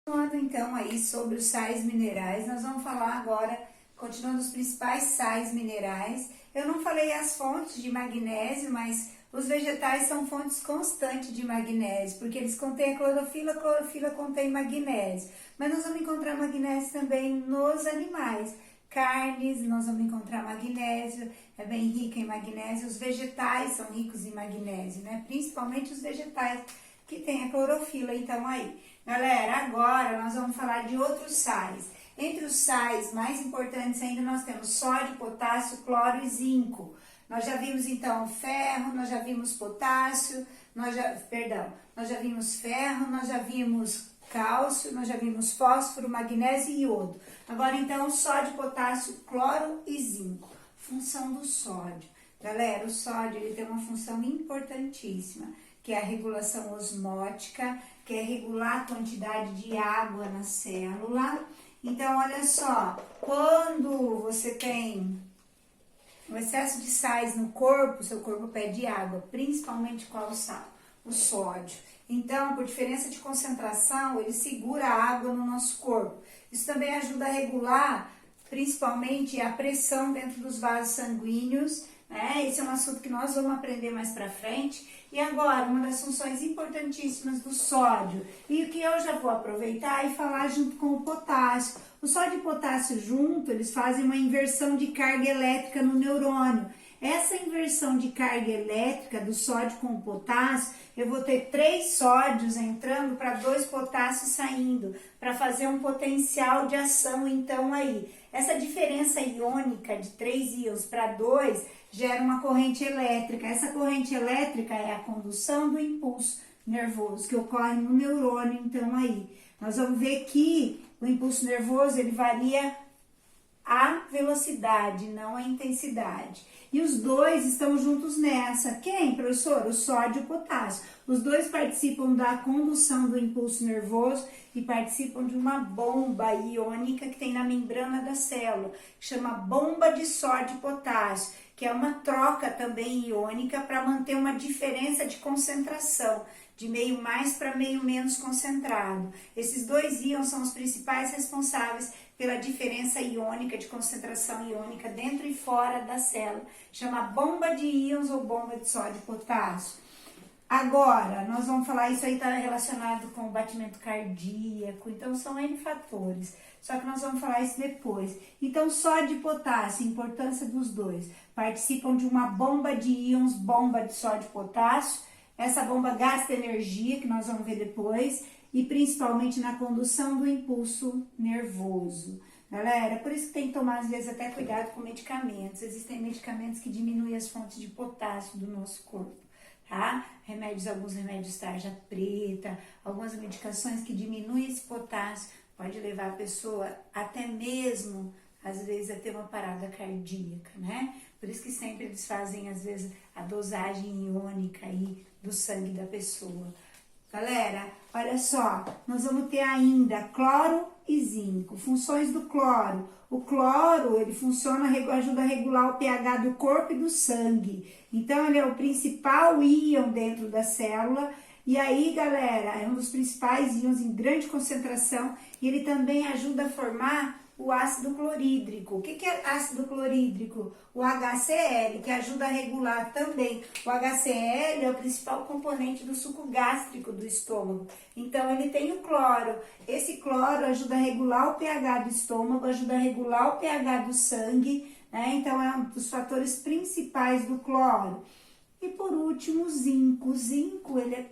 Falando então aí sobre os sais minerais, nós vamos falar agora, continuando os principais sais minerais. Eu não falei as fontes de magnésio, mas os vegetais são fontes constantes de magnésio, porque eles contêm a clorofila contém magnésio. Mas nós vamos encontrar magnésio também nos animais. Carnes, nós vamos encontrar magnésio, é bem rica em magnésio. Os vegetais são ricos em magnésio, né? Principalmente os vegetais que tem a clorofila, então aí. Galera, agora nós vamos falar de outros sais. Entre os sais mais importantes ainda nós temos sódio, potássio, cloro e zinco. Nós já vimos então ferro, nós já vimos potássio, nós já vimos ferro, nós já vimos cálcio, nós já vimos fósforo, magnésio e iodo. Agora então sódio, potássio, cloro e zinco. Função do sódio. Galera, o sódio ele tem uma função importantíssima, que é a regulação osmótica, que é regular a quantidade de água na célula. Então, olha só, quando você tem um excesso de sais no corpo, seu corpo pede água, principalmente qual sal? O sódio. Então, por diferença de concentração, ele segura a água no nosso corpo. Isso também ajuda a regular, principalmente, a pressão dentro dos vasos sanguíneos, né? Esse é um assunto que nós vamos aprender mais pra frente. E agora, uma das funções importantíssimas do sódio, e o que eu já vou aproveitar e falar junto com o potássio. O sódio e o potássio junto, eles fazem uma inversão de carga elétrica no neurônio. Essa inversão de carga elétrica do sódio com o potássio, eu vou ter 3 sódios entrando para 2 potássios saindo, para fazer um potencial de ação então aí. Essa diferença iônica de 3 íons para 2 gera uma corrente elétrica. Essa corrente elétrica é a condução do impulso nervoso que ocorre no neurônio então aí. Nós vamos ver que o impulso nervoso ele varia a velocidade, não a intensidade. E os dois estão juntos nessa. Quem, professor? O sódio e o potássio. Os dois participam da condução do impulso nervoso e participam de uma bomba iônica que tem na membrana da célula, que chama bomba de sódio e potássio, que é uma troca também iônica para manter uma diferença de concentração, de meio mais para meio menos concentrado. Esses 2 íons são os principais responsáveis pela diferença iônica, de concentração iônica dentro e fora da célula. Chama bomba de íons ou bomba de sódio e potássio. Agora, nós vamos falar, isso aí está relacionado com o batimento cardíaco, então são N fatores. Só que nós vamos falar isso depois. Então, sódio e potássio, importância dos dois, participam de uma bomba de íons, bomba de sódio e potássio. Essa bomba gasta energia, que nós vamos ver depois, e principalmente na condução do impulso nervoso. Galera, por isso que tem que tomar, às vezes, até cuidado com medicamentos. Existem medicamentos que diminuem as fontes de potássio do nosso corpo, tá? Alguns remédios tarja preta, algumas medicações que diminuem esse potássio, pode levar a pessoa até mesmo, às vezes, a ter uma parada cardíaca, né? Por isso que sempre eles fazem, às vezes, a dosagem iônica aí do sangue da pessoa. Galera, olha só, nós vamos ter ainda cloro e zinco. Funções do cloro. O cloro, ele funciona, ajuda a regular o pH do corpo e do sangue. Então, ele é o principal íon dentro da célula. E aí, galera, é um dos principais íons em grande concentração. E ele também ajuda a formar o ácido clorídrico. O que é ácido clorídrico? O HCl, que ajuda a regular também. O HCl é o principal componente do suco gástrico do estômago. Então, ele tem o cloro. Esse cloro ajuda a regular o pH do estômago, ajuda a regular o pH do sangue, né? Então, é um dos fatores principais do cloro. E, por último, o zinco. O zinco, ele é,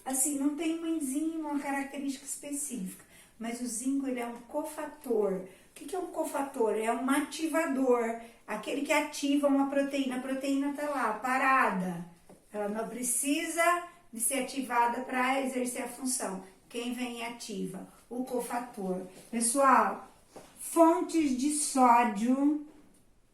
assim, não tem uma enzima, uma característica específica. Mas o zinco, ele é um cofator. O que é um cofator? É um ativador, aquele que ativa uma proteína. A proteína está lá, parada. Ela não precisa de ser ativada para exercer a função. Quem vem e ativa? O cofator. Pessoal, fontes de sódio.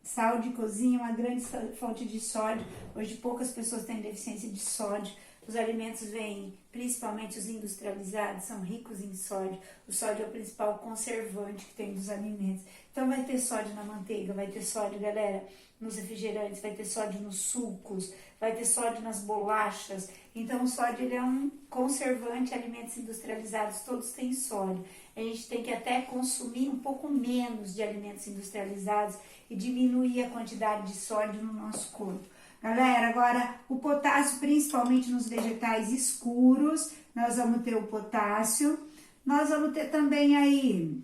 Sal de cozinha é uma grande fonte de sódio. Hoje poucas pessoas têm deficiência de sódio. Os alimentos vêm, principalmente os industrializados, são ricos em sódio. O sódio é o principal conservante que tem dos alimentos. Então vai ter sódio na manteiga, vai ter sódio, galera, nos refrigerantes, vai ter sódio nos sucos, vai ter sódio nas bolachas. Então o sódio ele é um conservante, alimentos industrializados todos têm sódio. A gente tem que até consumir um pouco menos de alimentos industrializados e diminuir a quantidade de sódio no nosso corpo. Galera, agora o potássio, principalmente nos vegetais escuros, nós vamos ter o potássio. Nós vamos ter também aí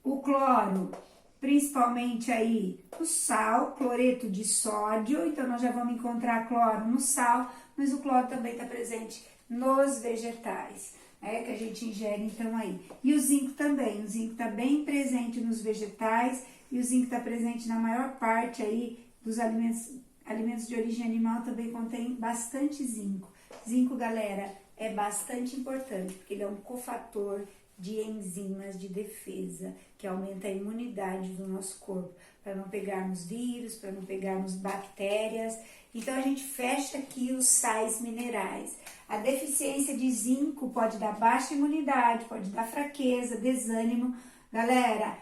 o cloro, principalmente aí o sal, cloreto de sódio. Então nós já vamos encontrar cloro no sal, mas o cloro também está presente nos vegetais, né, que a gente ingere então aí. E o zinco também, o zinco está bem presente nos vegetais e o zinco está presente na maior parte aí dos alimentos de origem animal, também contém bastante zinco. Zinco, galera, é bastante importante, porque ele é um cofator de enzimas de defesa, que aumenta a imunidade do nosso corpo, para não pegarmos vírus, para não pegarmos bactérias. Então, a gente fecha aqui os sais minerais. A deficiência de zinco pode dar baixa imunidade, pode dar fraqueza, desânimo. Galera,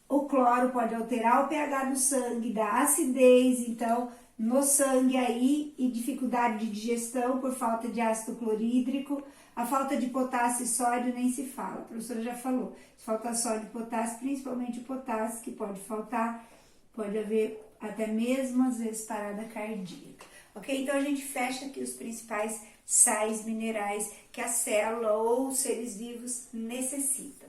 o cloro pode alterar o pH do sangue, dar acidez, então, no sangue aí, e dificuldade de digestão por falta de ácido clorídrico. A falta de potássio e sódio nem se fala, a professora já falou. Se falta sódio e potássio, principalmente o potássio, que pode faltar, pode haver até mesmo, às vezes, parada cardíaca. Ok? Então, a gente fecha aqui os principais sais minerais que a célula ou os seres vivos necessitam.